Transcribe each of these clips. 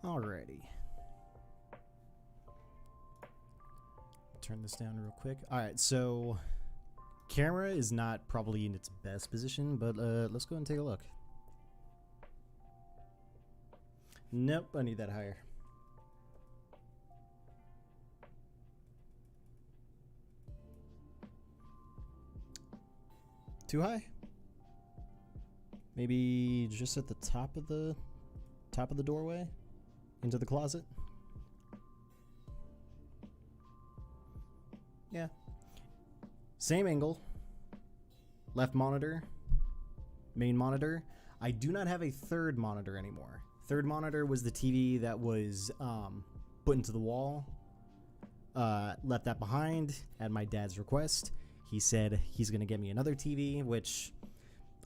Alrighty. Turn this down real quick. Alright, so camera is not probably in its best position, but let's go and take a look. Nope, I need that higher. Too high? Maybe just at the top of the doorway into the closet. Yeah. Same angle. Left monitor. Main monitor. I do not have a third monitor anymore. Third monitor was the TV that was put into the wall. Left that behind at my dad's request. He said he's going to get me another TV, which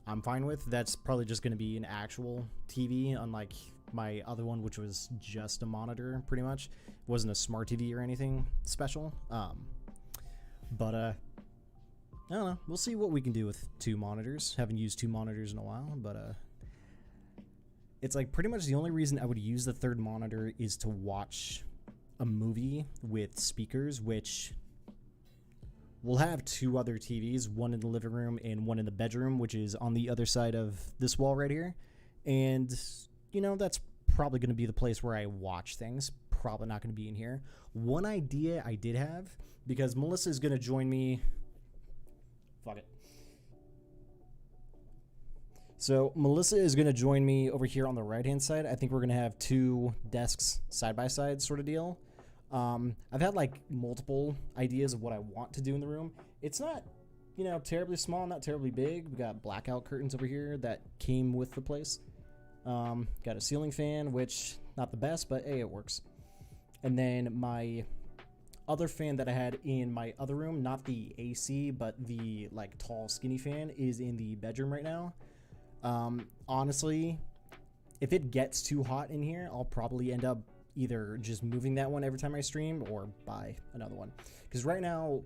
I'm fine with. That's probably just going to be an actual TV, unlike my other one, which was just a monitor, pretty much. It wasn't a smart TV or anything special. But I don't know. We'll see what we can do with two monitors. Haven't used two monitors in a while, but it's like pretty much the only reason I would use the third monitor is to watch a movie with speakers, which we'll have two other TVs, one in the living room and one in the bedroom, which is on the other side of this wall right here. And, you know, that's probably going to be the place where I watch things. Probably not going to be in here. One idea I did have, because Melissa is going to join me. Fuck it. So Melissa is going to join me over here on the right hand side. I think we're going to have two desks side by side sort of deal. I've had like multiple ideas of what I want to do in the room. It's not, you know, terribly small, not terribly big. We got blackout curtains over here that came with the place. Got a ceiling fan, which not the best, but hey, it works. And then my other fan that I had in my other room, not the AC, but the like tall skinny fan, is in the bedroom right now. Honestly, if it gets too hot in here, I'll probably end up either just moving that one every time I stream or buy another one. Because right now,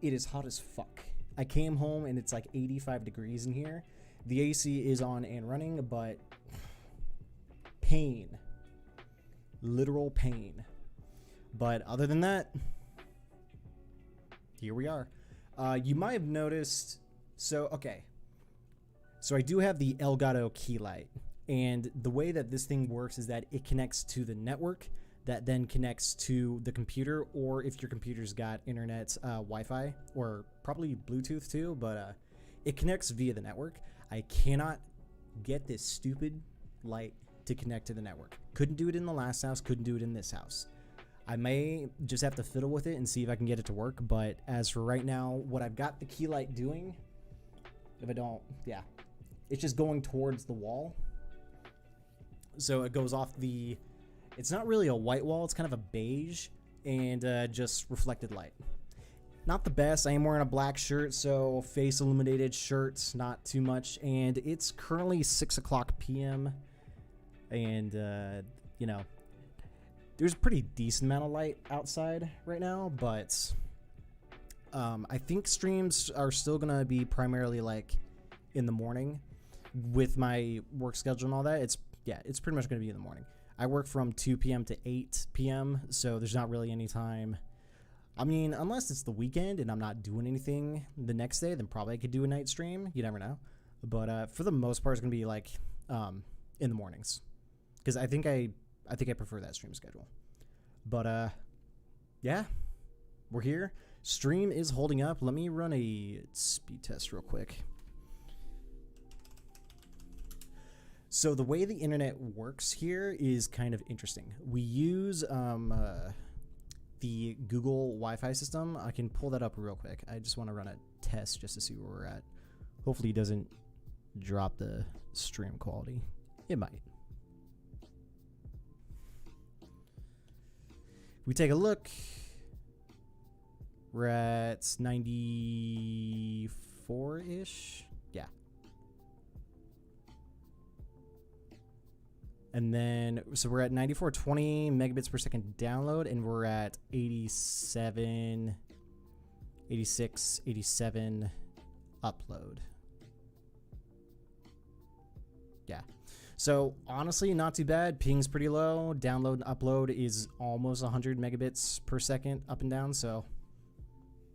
it is hot as fuck. I came home and it's like 85 degrees in here. The AC is on and running, but pain. Literal pain. But other than that, here we are. You might have noticed, so I do have the Elgato key light, and the way that this thing works is that it connects to the network that then connects to the computer, or if your computer's got internet, Wi-Fi, or probably Bluetooth too, but it connects via the network. I cannot get this stupid light to connect to the network. Couldn't do it in the last house, couldn't do it in this house. I may just have to fiddle with it and see if I can get it to work, but as for right now, what I've got the key light doing, if I don't, yeah, it's just going towards the wall. So it goes off the, it's not really a white wall, it's kind of a beige and just reflected light. Not the best. I am wearing a black shirt, so face illuminated shirts, not too much, and it's currently 6 o'clock p.m. and you know, there's a pretty decent amount of light outside right now, but I think streams are still gonna be primarily like in the morning with my work schedule and all that. It's pretty much gonna be in the morning. I work from 2 p.m. to 8 p.m., so there's not really any time. I mean, unless it's the weekend and I'm not doing anything the next day, then probably I could do a night stream. You never know. But for the most part, it's gonna be like in the mornings, because I think I prefer that stream schedule. But yeah, we're here. Stream is holding up. Let me run a speed test real quick. So the way the internet works here is kind of interesting. We use the Google Wi-Fi system. I can pull that up real quick. I just want to run a test just to see where we're at. Hopefully it doesn't drop the stream quality. It might. If we take a look, we're at 94-ish. Yeah. And then, so we're at 9420 megabits per second download, and we're at 87, 86, 87 upload. Yeah. So honestly, not too bad. Ping's pretty low. Download and upload is almost 100 megabits per second up and down, so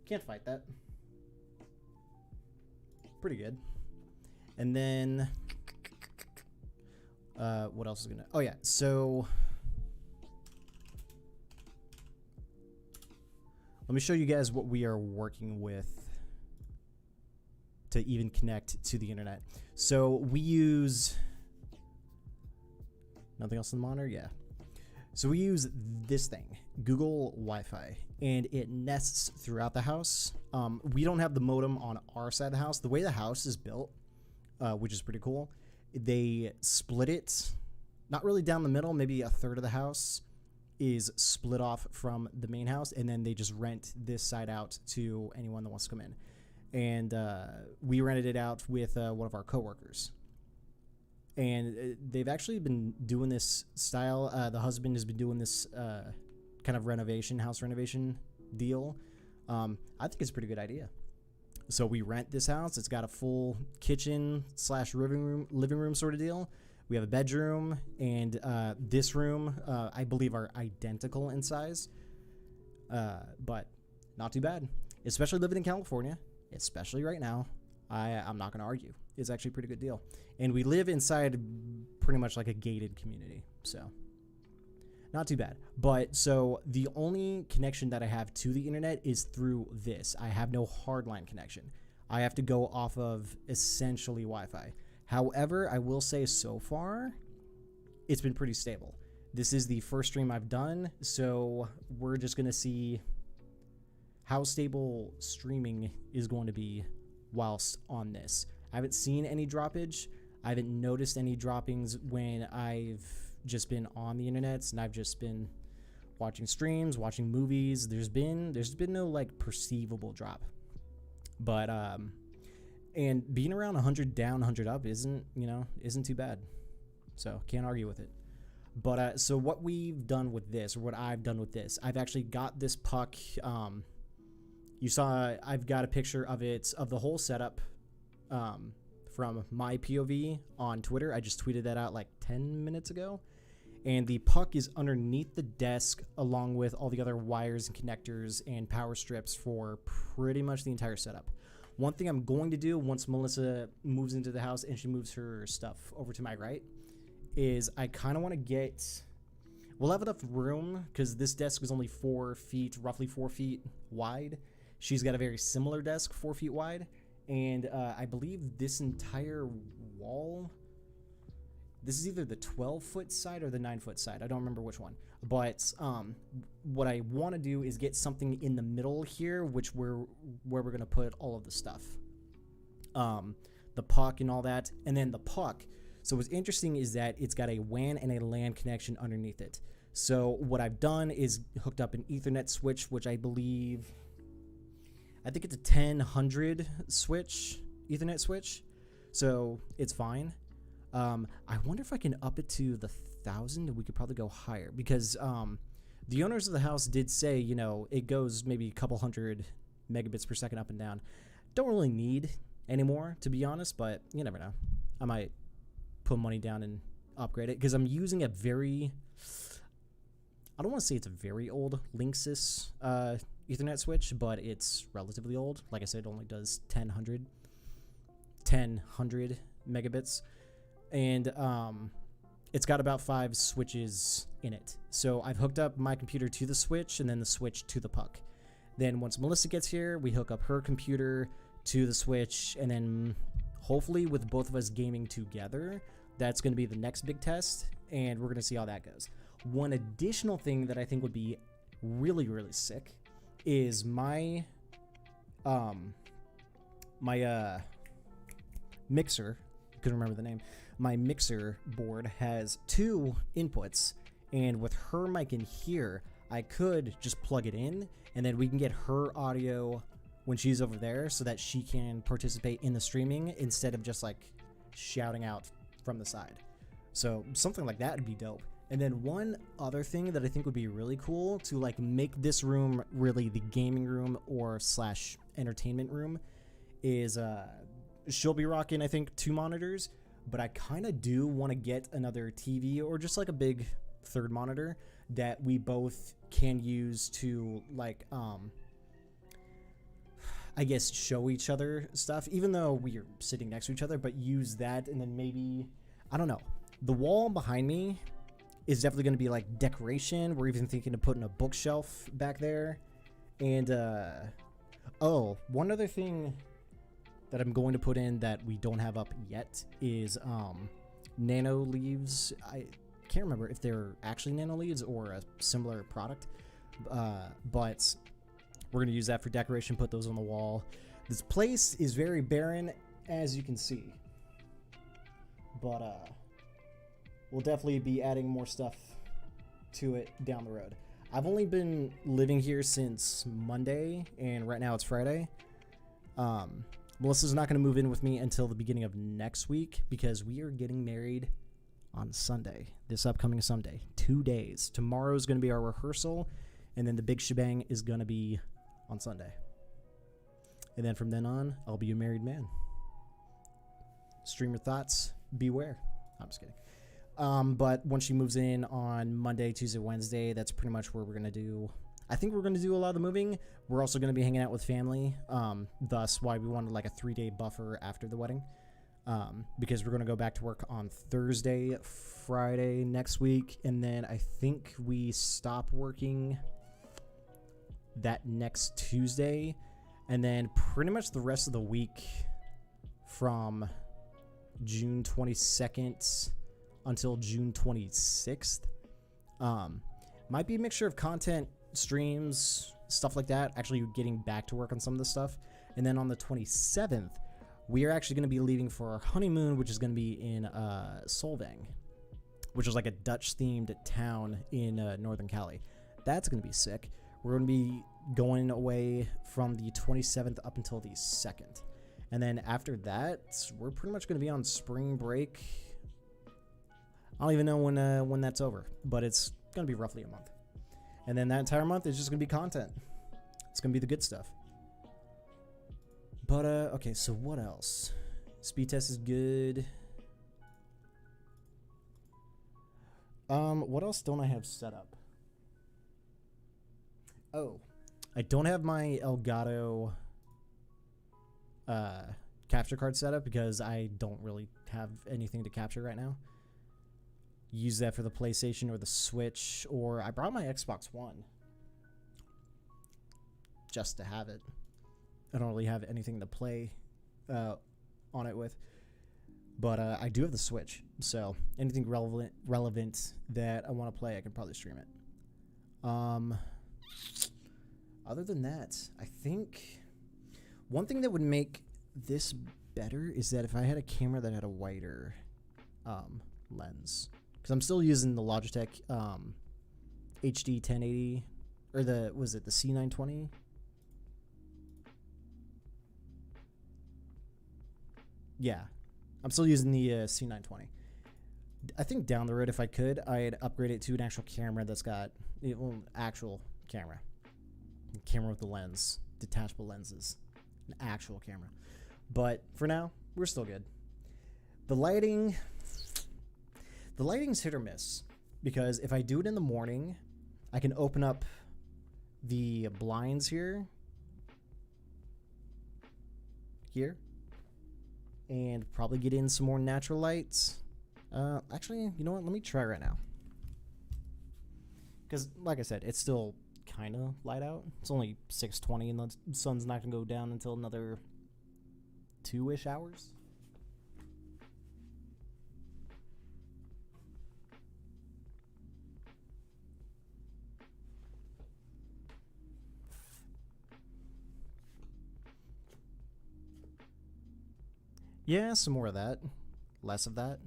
can't fight that. Pretty good. And then what else is gonna? Oh yeah, so let me show you guys what we are working with to even connect to the internet. So we use nothing else on the monitor, yeah. So we use this thing, Google Wi-Fi, and it nests throughout the house. We don't have the modem on our side of the house. The way the house is built, which is pretty cool, they split it, not really down the middle, maybe a third of the house is split off from the main house, and then they just rent this side out to anyone that wants to come in. And we rented it out with one of our coworkers. And they've actually been doing this style. The husband has been doing this kind of house renovation deal. I think it's a pretty good idea. So we rent this house. It's got a full kitchen / living room sort of deal. We have a bedroom, and this room, I believe, are identical in size. But not too bad, especially living in California, especially right now. I'm not going to argue. It's actually a pretty good deal. And we live inside pretty much like a gated community, so not too bad. But so the only connection that I have to the internet is through this. I have no hardline connection. I have to go off of essentially Wi-Fi. However, I will say so far, it's been pretty stable. This is the first stream I've done, so we're just going to see how stable streaming is going to be whilst on this. I haven't seen any droppage. I haven't noticed any droppings when I've just been on the internet and I've just been watching streams, watching movies. There's been no like perceivable drop. But and being around 100 down, 100 up isn't too bad. So can't argue with it. But so what we've done with this, or what I've done with this, I've actually got this puck. You saw I've got a picture of it, of the whole setup from my POV on Twitter. I just tweeted that out like 10 minutes ago. And the puck is underneath the desk along with all the other wires and connectors and power strips for pretty much the entire setup. One thing I'm going to do once Melissa moves into the house and she moves her stuff over to my right is I kind of want to get... We'll have enough room because this desk is only 4 feet, roughly 4 feet wide. She's got a very similar desk, 4 feet wide. And I believe this entire wall, this is either the 12-foot side or the 9-foot side. I don't remember which one. But what I want to do is get something in the middle here, where we're going to put all of the stuff. The puck and all that. And then the puck. So what's interesting is that it's got a WAN and a LAN connection underneath it. So what I've done is hooked up an Ethernet switch, which I think it's a 1000 switch, Ethernet switch, so it's fine. I wonder if I can up it to the 1000. We could probably go higher because the owners of the house did say, it goes maybe a couple hundred megabits per second up and down. Don't really need anymore, to be honest, but you never know. I might put money down and upgrade it because I'm using a very, I don't want to say it's a very old Linksys Ethernet switch, but it's relatively old. Like I said, it only does 1000 megabits, and it's got about 5 switches in it. So I've hooked up my computer to the switch and then the switch to the puck. Then once Melissa gets here, we hook up her computer to the switch, and then hopefully with both of us gaming together, that's going to be the next big test, and we're going to see how that goes. One additional thing that I think would be really, really sick is my mixer. I couldn't remember the name. My mixer board has 2 inputs, and with her mic in here, I could just plug it in, and then we can get her audio when she's over there so that she can participate in the streaming instead of just like shouting out from the side. So something like that would be dope. And then one other thing that I think would be really cool to like make this room really the gaming room or / entertainment room is she'll be rocking, I think, 2 monitors, but I kind of do want to get another TV or just like a big third monitor that we both can use to like I guess show each other stuff, even though we are sitting next to each other, but use that. And then maybe, I don't know, the wall behind me is definitely going to be like decoration. We're even thinking of putting a bookshelf back there. And oh, one other thing that I'm going to put in that we don't have up yet is nano leaves. I can't remember if they're actually nano leaves or a similar product, but we're going to use that for decoration, put those on the wall. This place is very barren, as you can see, but we'll definitely be adding more stuff to it down the road. I've only been living here since Monday, and right now it's Friday. Melissa's not going to move in with me until the beginning of next week because we are getting married on Sunday, this upcoming Sunday. 2 days. Tomorrow's going to be our rehearsal, and then the big shebang is going to be on Sunday. And then from then on, I'll be a married man. Streamer thoughts, beware. I'm just kidding. But once she moves in on Monday, Tuesday, Wednesday, that's pretty much where we're going to do. I think we're going to do a lot of the moving. We're also going to be hanging out with family. Thus why we wanted like a 3-day buffer after the wedding. Because we're going to go back to work on Thursday, Friday next week. And then I think we stop working that next Tuesday. And then pretty much the rest of the week from June 22nd until June 26th. Might be a mixture of content, streams, stuff like that. Actually getting back to work on some of the stuff. And then on the 27th, we are actually going to be leaving for our honeymoon, which is going to be in Solvang, which is like a Dutch-themed town in Northern Cali. That's going to be sick. We're going to be going away from the 27th up until the 2nd. And then after that, we're pretty much going to be on spring break. I don't even know when that's over, but it's going to be roughly a month. And then that entire month is just going to be content. It's going to be the good stuff. But, okay, so what else? Speed test is good. What else don't I have set up? Oh, I don't have my Elgato capture card set up because I don't really have anything to capture right now. Use that for the PlayStation or the Switch, or I brought my Xbox One just to have it. I don't really have anything to play on it with, but I do have the Switch, so anything relevant that I want to play, I can probably stream it. Other than that, I think one thing that would make this better is that if I had a camera that had a wider lens, because I'm still using the Logitech HD 1080, or the C920? Yeah, I'm still using the C920. I think down the road, if I could, I'd upgrade it to an actual camera that's got actual camera with the lens, detachable lenses, an actual camera. But for now, we're still good. The lighting's hit or miss, because if I do it in the morning, I can open up the blinds here, and probably get in some more natural lights. Actually, you know what? Let me try right now. Because, like I said, it's still kind of light out. It's only 6:20, and the sun's not going to go down until another 2-ish hours. Yeah, some more of that. Less of that.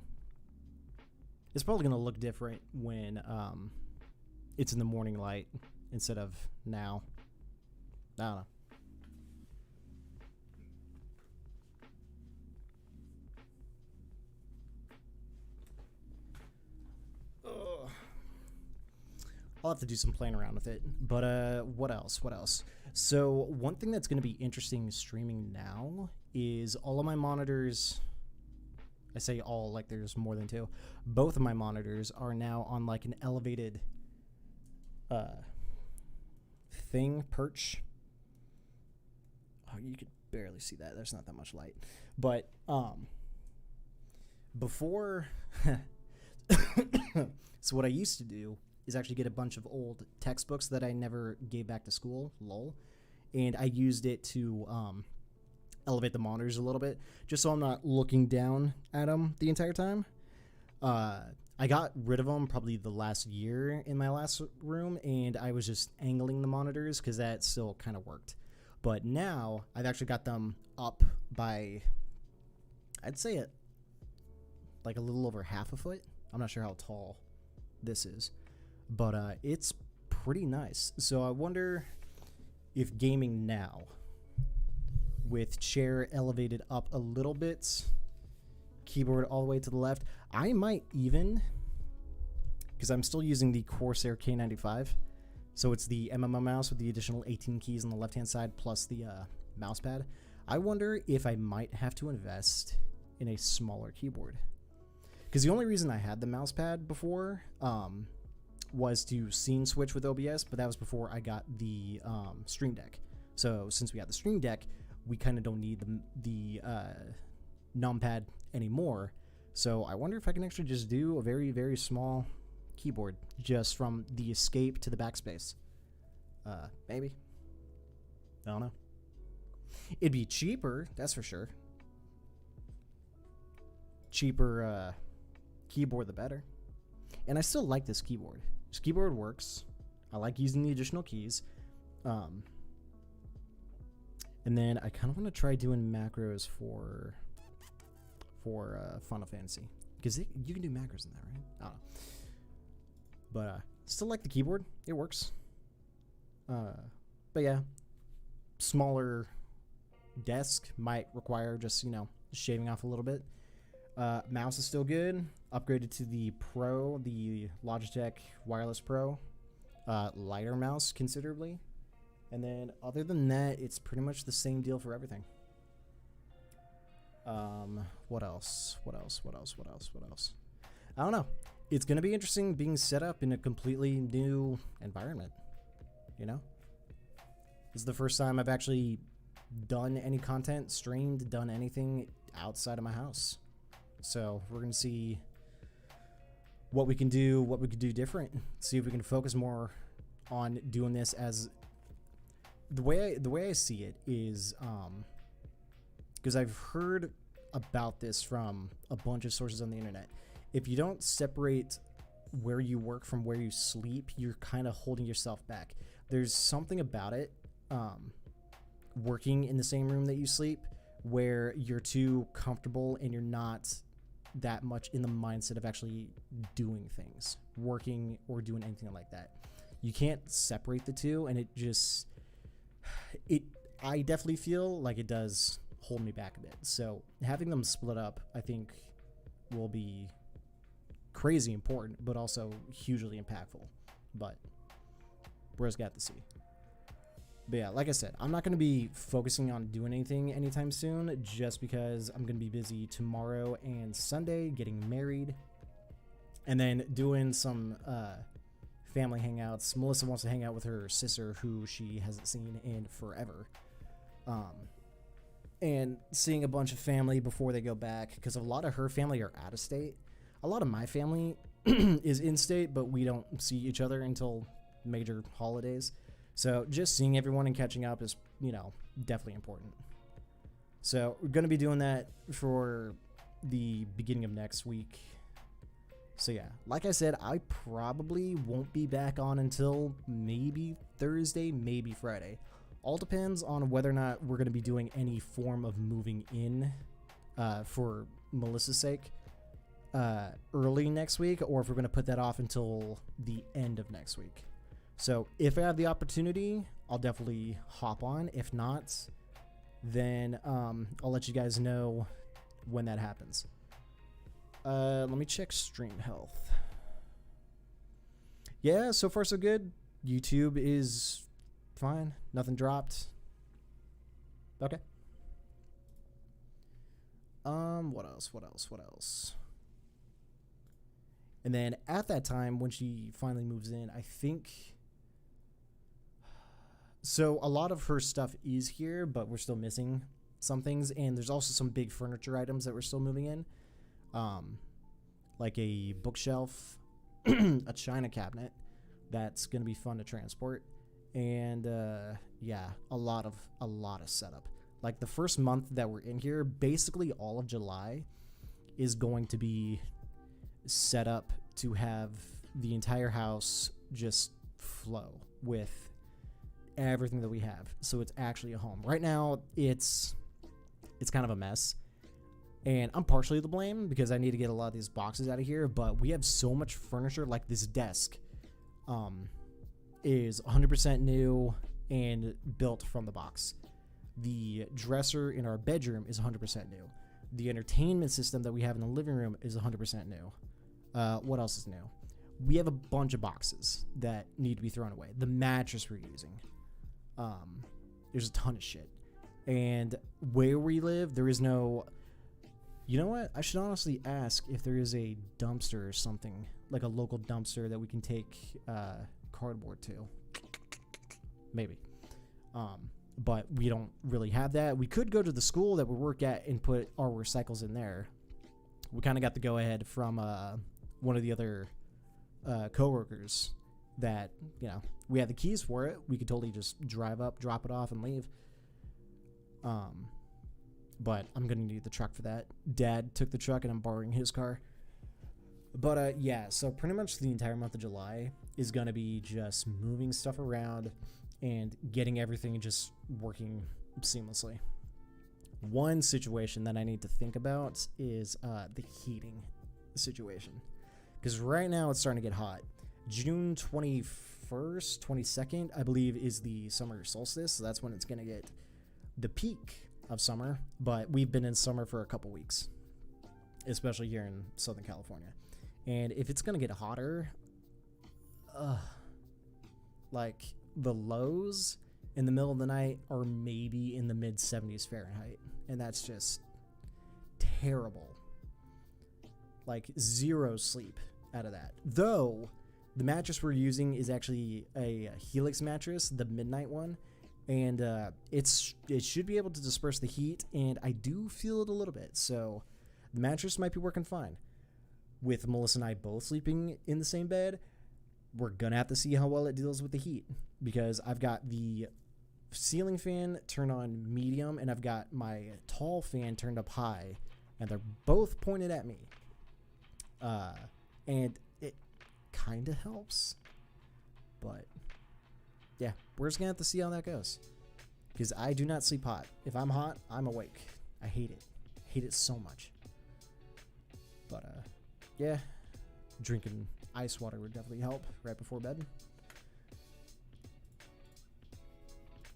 It's probably going to look different when it's in the morning light instead of now. I don't know. Ugh. I'll have to do some playing around with it. But what else? So one thing that's going to be interesting streaming now is all of my monitors I say all like there's more than two. Both of my monitors are now on like an elevated perch. Oh, you could barely see that. There's not that much light. But before so what I used to do is actually get a bunch of old textbooks that I never gave back to school, lol, and I used it to elevate the monitors a little bit, just so I'm not looking down at them the entire time. I got rid of them probably the last year in my last room, and I was just angling the monitors because that still kind of worked. But now I've actually got them up by, I'd say it like a little over half a foot. I'm not sure how tall this is, but it's pretty nice. So I wonder if gaming now, with chair elevated up a little bit, keyboard all the way to the left, I might even, because I'm still using the Corsair K95, so it's the MMO mouse with the additional 18 keys on the left hand side plus the mouse pad. I wonder if I might have to invest in a smaller keyboard, because the only reason I had the mouse pad before was to scene switch with OBS, but that was before I got the Stream Deck. So since we got the Stream Deck, we kind of don't need the numpad anymore. So I wonder if I can actually just do a very, very small keyboard, just from the escape to the backspace. Maybe. I don't know. It'd be cheaper, that's for sure. Cheaper keyboard, the better. And I still like this keyboard. This keyboard works. I like using the additional keys. And then I kind of want to try doing macros for Final Fantasy, because you can do macros in that, right? I don't know. But still like the keyboard. It works. But yeah, smaller desk might require just, shaving off a little bit. Mouse is still good. Upgraded to the Pro, the Logitech Wireless Pro. Lighter mouse considerably. And then other than that, it's pretty much the same deal for everything. What else? I don't know. It's going to be interesting being set up in a completely new environment. This is the first time I've actually done any content, streamed, done anything outside of my house. So we're going to see what we can do different. See if we can focus more on doing this as the way I see it is, because I've heard about this from a bunch of sources on the internet. If you don't separate where you work from where you sleep, you're kind of holding yourself back. There's something about it, working in the same room that you sleep, where you're too comfortable and you're not that much in the mindset of actually doing things, working or doing anything like that. You can't separate the two, and I definitely feel like it does hold me back a bit. So having them split up, I think, will be crazy important, but also hugely impactful. But we're just got to see. But yeah, like I said, I'm not going to be focusing on doing anything anytime soon, just because I'm going to be busy tomorrow and Sunday getting married, and then doing some family hangouts. Melissa wants to hang out with her sister, who she hasn't seen in forever, and seeing a bunch of family before they go back, because a lot of her family are out of state. A lot of my family is in state, but we don't see each other until major holidays. So just seeing everyone and catching up is, definitely important. So we're going to be doing that for the beginning of next week. So yeah, like I said, I probably won't be back on until maybe Thursday, maybe Friday. All depends on whether or not we're going to be doing any form of moving in for Melissa's sake early next week, or if we're going to put that off until the end of next week. So if I have the opportunity, I'll definitely hop on. If not, then I'll let you guys know when that happens. Let me check stream health. Yeah, so far so good. YouTube is fine. Nothing dropped. Okay. What else? What else? What else? And then at that time, when she finally moves in, I think. So a lot of her stuff is here, but we're still missing some things. And there's also some big furniture items that we're still moving in. Like a bookshelf, a china cabinet that's going to be fun to transport. And yeah, a lot of setup. Like the first month that we're in here, basically all of July is going to be set up to have the entire house just flow with everything that we have. So it's actually a home. Right now, it's kind of a mess. And I'm partially to blame because I need to get a lot of these boxes out of here, but we have so much furniture. Like this desk is 100% new and built from the box. The dresser in our bedroom is 100% new. The entertainment system that we have in the living room is 100% new. What else is new? We have a bunch of boxes that need to be thrown away. The mattress we're using. There's a ton of shit. And where we live, there is no... You know what? I should honestly ask if there is a dumpster or something, like a local dumpster that we can take cardboard to. Maybe. But we don't really have that. We could go to the school that we work at and put our recycles in there. We kind of got the go-ahead from one of the other co-workers that, you know, we had the keys for it. We could totally just drive up, drop it off, and leave. But I'm going to need the truck for that. Dad took the truck, and I'm borrowing his car. But, yeah, so pretty much the entire month of July is going to be just moving stuff around and getting everything just working seamlessly. One situation that I need to think about is the heating situation. Because right now it's starting to get hot. June 21st, 22nd, I believe, is the summer solstice. So that's when it's going to get the peak of summer. But we've been in summer for a couple weeks, especially here in Southern California. And if it's going to get hotter, like the lows in the middle of the night are maybe in the mid 70s Fahrenheit. And that's just terrible. Like zero sleep out of that. Though the mattress we're using is actually a Helix mattress, the midnight one. And it should be able to disperse the heat. And I do feel it a little bit. So the mattress might be working fine. With Melissa and I both sleeping in the same bed, we're going to have to see how well it deals with the heat. Because I've got the ceiling fan turned on medium, and I've got my tall fan turned up high, and they're both pointed at me. And it kind of helps. But, yeah, we're just going to have to see how that goes. Because I do not sleep hot. If I'm hot, I'm awake. I hate it. I hate it so much. But, yeah, drinking ice water would definitely help right before bed.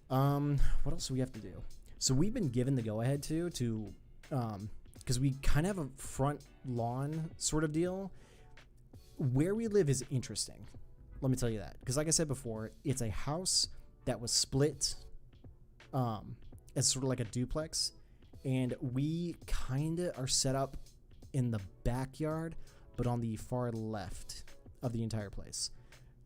What else do we have to do? So we've been given the go-ahead to because we kind of have a front lawn sort of deal. Where we live is interesting. Let me tell you that. Because like I said before, it's a house that was split as sort of like a duplex. And we kind of are set up in the backyard, but on the far left of the entire place.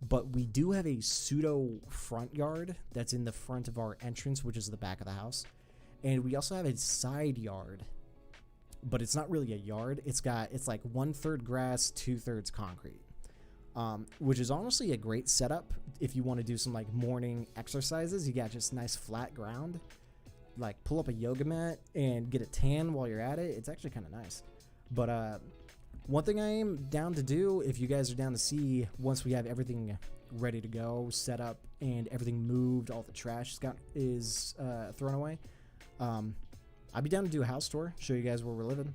But we do have a pseudo front yard that's in the front of our entrance, which is the back of the house. And we also have a side yard, but it's not really a yard. It's like 1/3 grass, 2/3 concrete, which is honestly a great setup if you want to do some like morning exercises. You got just nice flat ground, like pull up a yoga mat and get a tan while you're at it. It's actually kind of nice. But one thing I am down to do, if you guys are down to see, once we have everything ready to go, set up, and everything moved, all the trash is thrown away, I'd be down to do a house tour, show you guys where we're living.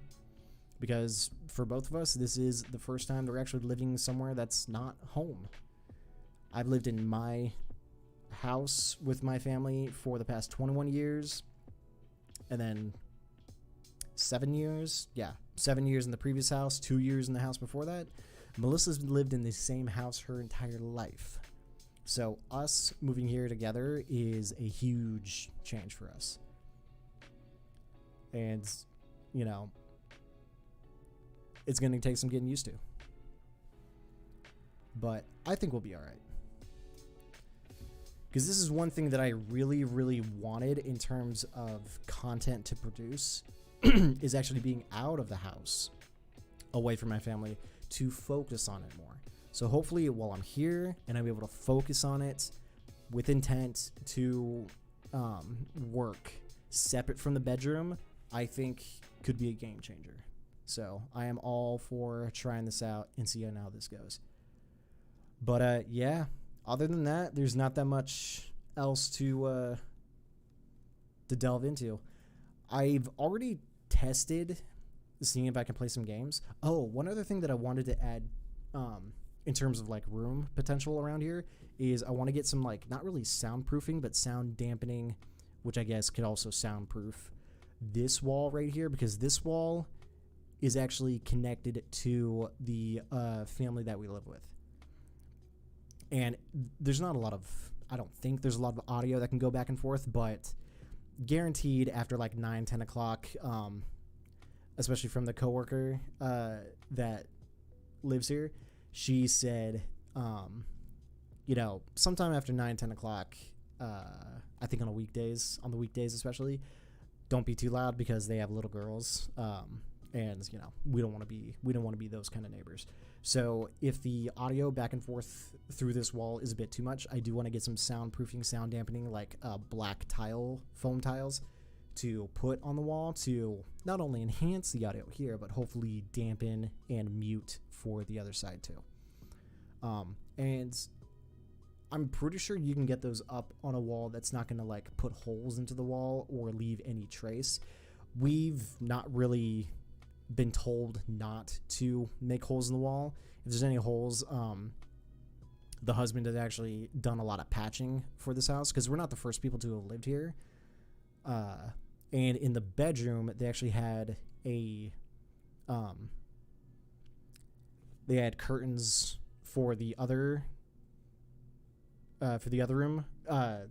Because for both of us, this is the first time that we're actually living somewhere that's not home. I've lived in my house with my family for the past 21 years. And then 7 years. Yeah, 7 years in the previous house, 2 years in the house before that. Melissa's lived in the same house her entire life. So us moving here together is a huge change for us. And you know, it's going to take some getting used to. But I think we'll be all right. Because this is one thing that I really, really wanted in terms of content to produce is actually being out of the house, away from my family, to focus on it more. So hopefully while I'm here and I'm able to focus on it with intent to work separate from the bedroom, I think could be a game changer. So I am all for trying this out and see how this goes. But yeah, other than that, there's not that much else to delve into. I've already tested seeing if I can play some games. Oh, one other thing that I wanted to add in terms of like room potential around here is I want to get some like not really soundproofing but sound dampening, which I guess could also soundproof this wall right here, because this wall is actually connected to the family that we live with. And there's not a lot of, I don't think there's a lot of audio that can go back and forth, but guaranteed after like 9, 10 o'clock, especially from the coworker that lives here, she said, you know, sometime after 9, 10 o'clock, I think on the weekdays especially, don't be too loud because they have little girls, and you know we don't want to be those kind of neighbors. So if the audio back and forth through this wall is a bit too much, I do want to get some soundproofing, sound dampening, like black foam tiles to put on the wall to not only enhance the audio here, but hopefully dampen and mute for the other side too. And I'm pretty sure you can get those up on a wall that's not going to like put holes into the wall or leave any trace. We've not really been told not to make holes in the wall. If there's any holes, the husband had actually done a lot of patching for this house because we're not the first people to have lived here. And in the bedroom, they actually had they had curtains for the other room. I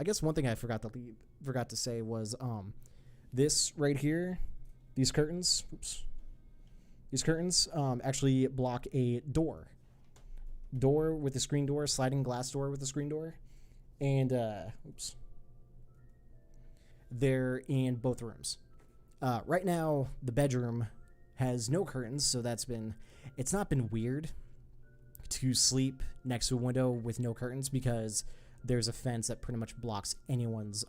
guess one thing I forgot to say was this right here, these curtains actually block a door with a screen door, sliding glass door with a screen door, and they're in both rooms. Right now the bedroom has no curtains, so it's not been weird to sleep next to a window with no curtains because there's a fence that pretty much blocks anyone's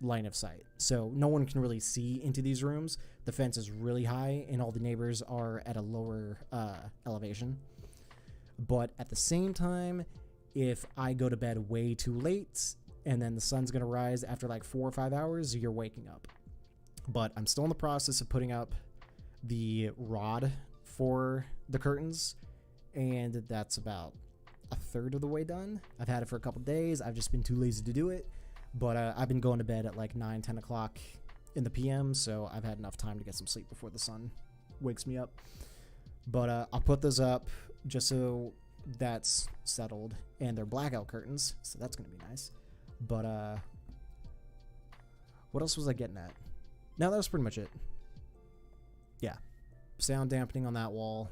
line of sight. So no one can really see into these rooms. The fence is really high and all the neighbors are at a lower elevation. But at the same time, if I go to bed way too late and then the sun's going to rise after like 4 or 5 hours, you're waking up. But I'm still in the process of putting up the rod for the curtains, and that's about a third of the way done. I've had it for a couple days. I've just been too lazy to do it. But I've been going to bed at like 9, 10 o'clock in the PM, so I've had enough time to get some sleep before the sun wakes me up. But I'll put those up just so that's settled. And they're blackout curtains, so that's going to be nice. But what else was I getting at? No, that was pretty much it. Yeah. Sound dampening on that wall.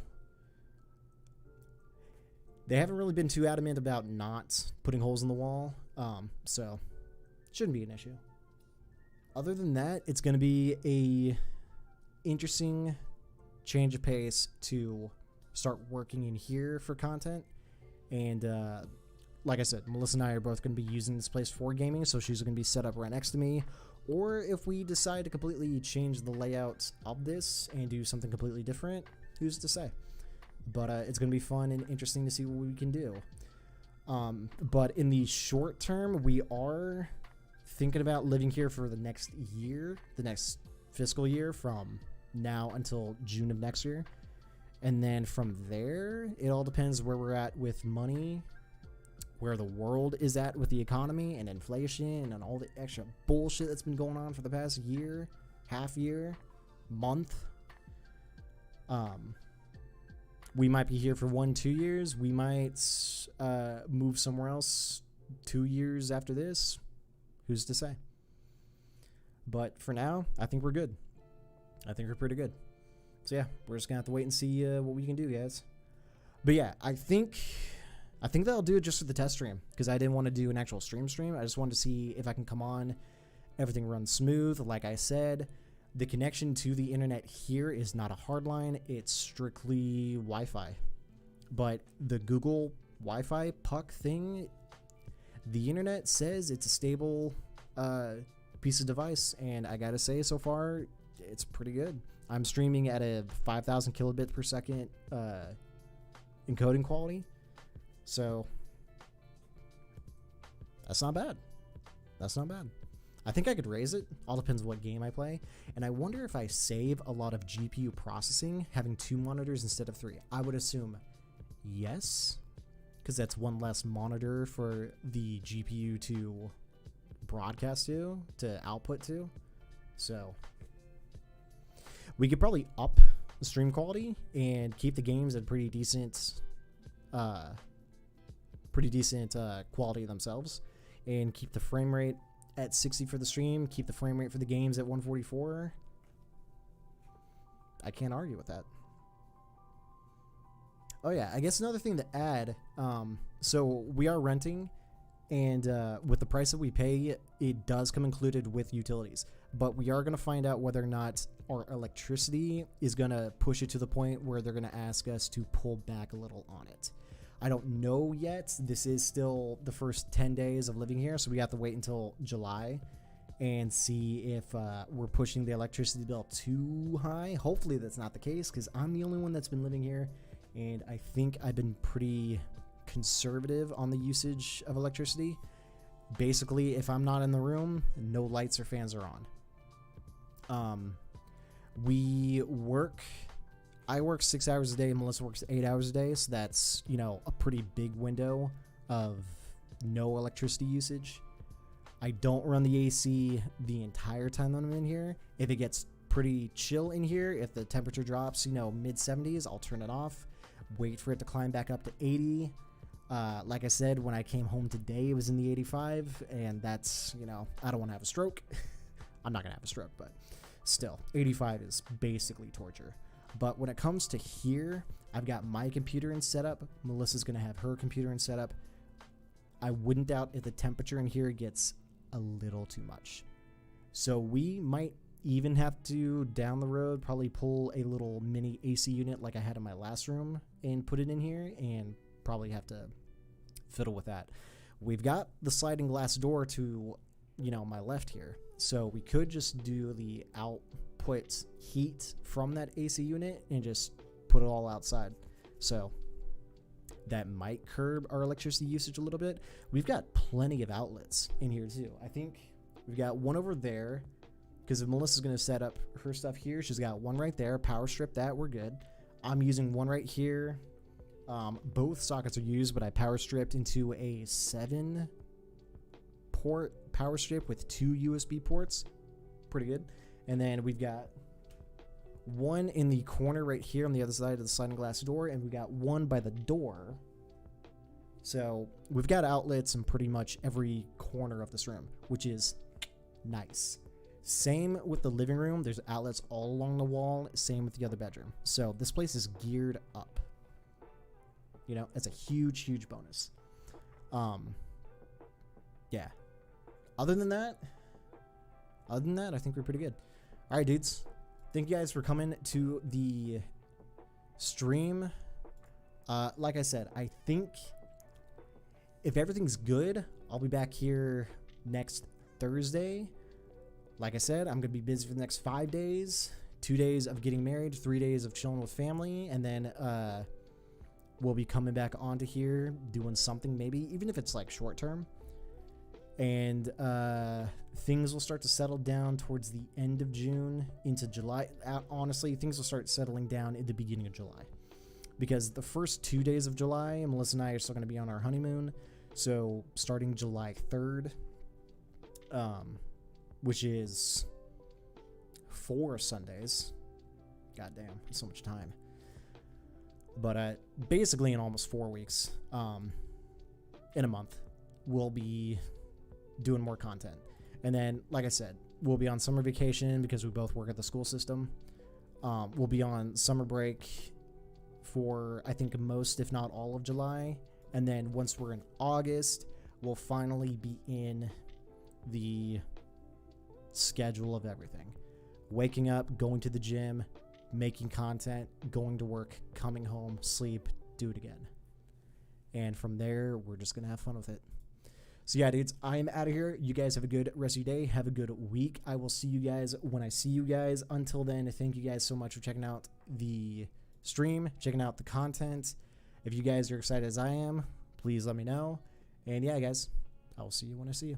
They haven't really been too adamant about not putting holes in the wall, so shouldn't be an issue. Other than that, it's going to be a interesting change of pace to start working in here for content. And like I said, Melissa and I are both going to be using this place for gaming, so she's going to be set up right next to me. Or if we decide to completely change the layout of this and do something completely different, who's to say? But it's going to be fun and interesting to see what we can do. But in the short term, we are thinking about living here for the next year, the next fiscal year, from now until June of next year. And then from there, it all depends where we're at with money, where the world is at with the economy and inflation and all the extra bullshit that's been going on for the past year, half year, month. We might be here for 1-2 years. We might move somewhere else 2 years after this. Who's to say? But for now, I think we're good. I think we're pretty good. So yeah, we're just gonna have to wait and see what we can do, guys. But yeah, I think that'll do it just for the test stream, because I didn't want to do an actual stream. I just wanted to see if I can come on, everything runs smooth. Like I said, the connection to the internet here is not a hard line, it's strictly Wi-Fi. But the Google Wi-Fi puck thing, the internet says it's a stable piece of device, and I gotta say, so far it's pretty good. I'm streaming at a 5,000 kilobit per second encoding quality, so that's not bad. I think I could raise it. All depends on what game I play, and I wonder if I save a lot of GPU processing having 2 monitors instead of 3. I would assume yes, because that's one less monitor for the GPU to broadcast to output to. So we could probably up the stream quality and keep the games at pretty decent quality themselves, and keep the frame rate at 60 for the stream, keep the frame rate for the games at 144. I can't argue with that. Oh yeah, I guess another thing to add, so we are renting, and with the price that we pay, it does come included with utilities. But we are going to find out whether or not our electricity is going to push it to the point where they're going to ask us to pull back a little on it. I don't know yet. This is still the first 10 days of living here, so we have to wait until July and see if we're pushing the electricity bill too high. Hopefully that's not the case, because I'm the only one that's been living here, and I think I've been pretty conservative on the usage of electricity. Basically, if I'm not in the room, no lights or fans are on. I work 6 hours a day, and Melissa works 8 hours a day, so that's, a pretty big window of no electricity usage. I don't run the AC the entire time that I'm in here. If it gets pretty chill in here, if the temperature drops, mid 70s, I'll turn it off, wait for it to climb back up to 80. Like I said, when I came home today, it was in the 85, and that's, I don't want to have a stroke. I'm not going to have a stroke, but still, 85 is basically torture. But when it comes to here, I've got my computer in setup. Melissa's going to have her computer in setup. I wouldn't doubt if the temperature in here gets a little too much. So we might even have to, down the road, probably pull a little mini AC unit like I had in my last room and put it in here, and probably have to fiddle with that. We've got the sliding glass door to, my left here. So we could just do the output heat from that AC unit and just put it all outside. So that might curb our electricity usage a little bit. We've got plenty of outlets in here too. I think we've got one over there, because if Melissa's going to set up her stuff here, she's got one right there. Power strip that, we're good. I'm using one right here. Both sockets are used, but I power stripped into a 7 port power strip with 2 USB ports. Pretty good. And then we've got one in the corner right here on the other side of the sliding glass door, and we got one by the door. So we've got outlets in pretty much every corner of this room, which is nice. Same with the living room. There's outlets all along the wall. Same with the other bedroom. So this place is geared up. It's a huge, huge bonus. Yeah. Other than that, I think we're pretty good. All right, dudes. Thank you guys for coming to the stream. Like I said, I think if everything's good, I'll be back here next Thursday. Like I said, I'm going to be busy for the next 5 days. 2 days of getting married, 3 days of chilling with family, and then we'll be coming back onto here doing something, maybe, even if it's like short term. And things will start to settle down towards the end of June into July. Honestly, things will start settling down in the beginning of July, because the first 2 days of July, Melissa and I are still going to be on our honeymoon. So starting July 3rd, which is 4 Sundays. Goddamn, that's so much time. But basically in almost 4 weeks, in a month, we'll be doing more content. And then, like I said, we'll be on summer vacation because we both work at the school system. We'll be on summer break for, I think, most, if not all of July. And then once we're in August, we'll finally be in the schedule of everything. Waking up, going to the gym, making content, going to work, coming home, sleep, do it again. And from there, we're just going to have fun with it. So yeah, dudes, I'm out of here. You guys have a good rest of your day. Have a good week. I will see you guys when I see you guys. Until then, thank you guys so much for checking out the stream, checking out the content. If you guys are excited as I am, please let me know. And yeah, guys, I will see you when I see you.